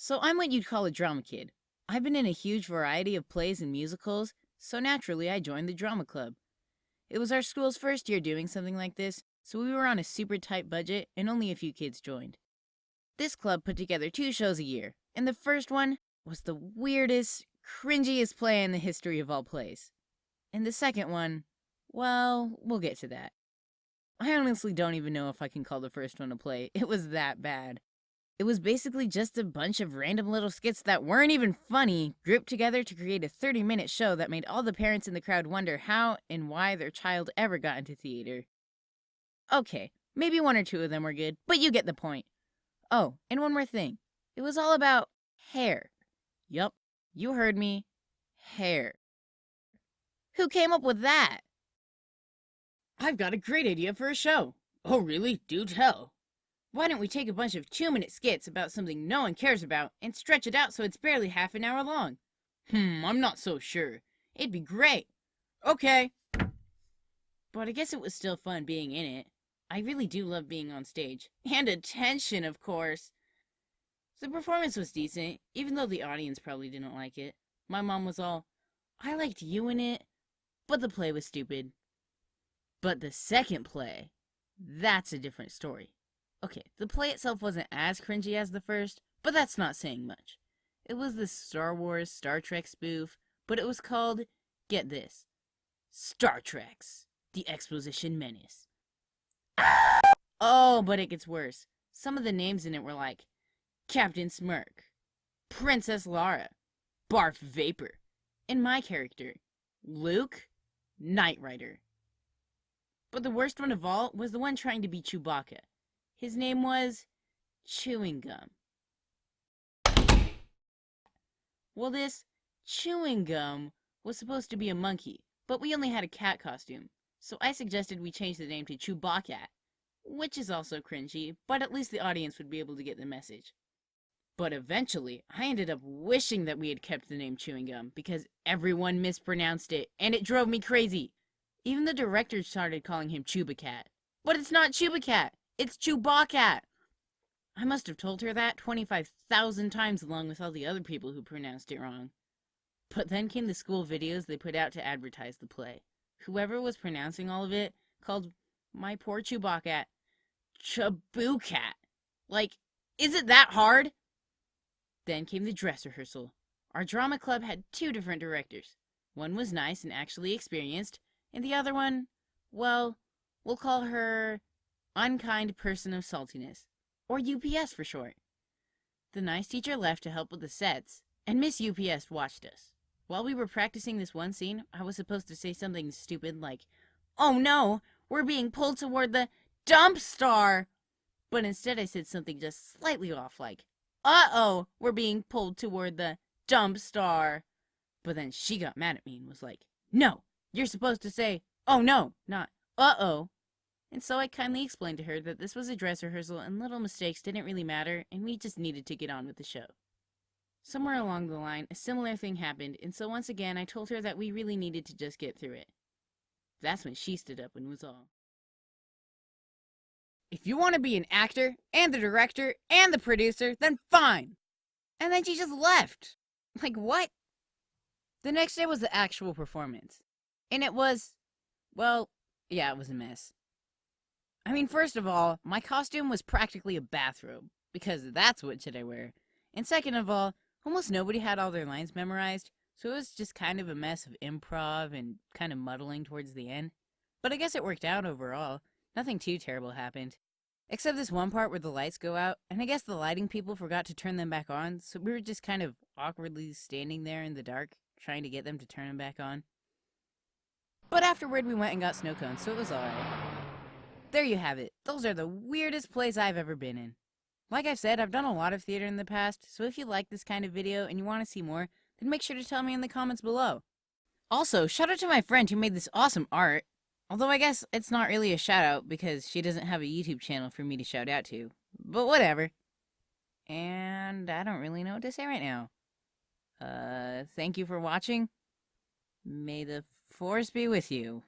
So I'm what you'd call a drama kid. I've been in a huge variety of plays and musicals, so naturally I joined the drama club. It was our school's first year doing something like this, so we were on a super tight budget and only a few kids joined. This club put together 2 shows a year, and the first one was the weirdest, cringiest play in the history of all plays. And the second one, well, we'll get to that. I honestly don't even know if I can call the first one a play. It was that bad. It was basically just a bunch of random little skits that weren't even funny, grouped together to create a 30-minute show that made all the parents in the crowd wonder how and why their child ever got into theater. Okay, maybe 1 or 2 of them were good, but you get the point. Oh, and one more thing. It was all about hair. Yup, you heard me. Hair. Who came up with that? I've got a great idea for a show. Oh, really? Do tell. Why don't we take a bunch of 2-minute skits about something no one cares about and stretch it out so it's barely half an hour long? I'm not so sure. It'd be great. Okay. But I guess it was still fun being in it. I really do love being on stage. And attention, of course. The performance was decent, even though the audience probably didn't like it. My mom was all, I liked you in it, but the play was stupid. But the second play, that's a different story. Okay, the play itself wasn't as cringy as the first, but that's not saying much. It was the Star Wars, Star Trek spoof, but it was called, get this, Star Trek's The Exposition Menace. Oh, but it gets worse. Some of the names in it were like Captain Smirk, Princess Lara, Barf Vapor, and my character, Luke, Knight Rider. But the worst one of all was the one trying to be Chewbacca. His name was Chewing Gum. Well, this Chewing Gum was supposed to be a monkey, but we only had a cat costume, so I suggested we change the name to Chewbacca, which is also cringy, but at least the audience would be able to get the message. But eventually, I ended up wishing that we had kept the name Chewing Gum, because everyone mispronounced it, and it drove me crazy. Even the director started calling him Chewbacat. But it's not Chewbacat! It's Chewbacca! I must have told her that 25,000 times along with all the other people who pronounced it wrong. But then came the school videos they put out to advertise the play. Whoever was pronouncing all of it called my poor Chewbacca Chaboocat. Like, is it that hard? Then came the dress rehearsal. Our drama club had 2 different directors. One was nice and actually experienced, and the other one, well, we'll call her Unkind Person of Saltiness, or UPS for short. The nice teacher left to help with the sets, and Miss UPS watched us. While we were practicing this one scene, I was supposed to say something stupid like, oh no, we're being pulled toward the dump star! But instead I said something just slightly off like, uh-oh, we're being pulled toward the dump star. But then she got mad at me and was like, no, you're supposed to say, oh no, not uh-oh. And so I kindly explained to her that this was a dress rehearsal and little mistakes didn't really matter and we just needed to get on with the show. Somewhere along the line, a similar thing happened, and so once again I told her that we really needed to just get through it. That's when she stood up and was all, if you want to be an actor, and the director, and the producer, then fine! And then she just left. Like, what? The next day was the actual performance. And it was, well, yeah, it was a mess. I mean, first of all, my costume was practically a bathrobe, because that's what should I wear. And second of all, almost nobody had all their lines memorized, so it was just kind of a mess of improv and kind of muddling towards the end. But I guess it worked out overall. Nothing too terrible happened. Except this one part where the lights go out, and I guess the lighting people forgot to turn them back on, so we were just kind of awkwardly standing there in the dark, trying to get them to turn them back on. But afterward we went and got snow cones, so it was alright. There you have it. Those are the weirdest plays I've ever been in. Like I've said, I've done a lot of theater in the past, so if you like this kind of video and you want to see more, then make sure to tell me in the comments below. Also, shout out to my friend who made this awesome art. Although I guess it's not really a shout out because she doesn't have a YouTube channel for me to shout out to. But whatever. And I don't really know what to say right now. Thank you for watching. May the Force be with you.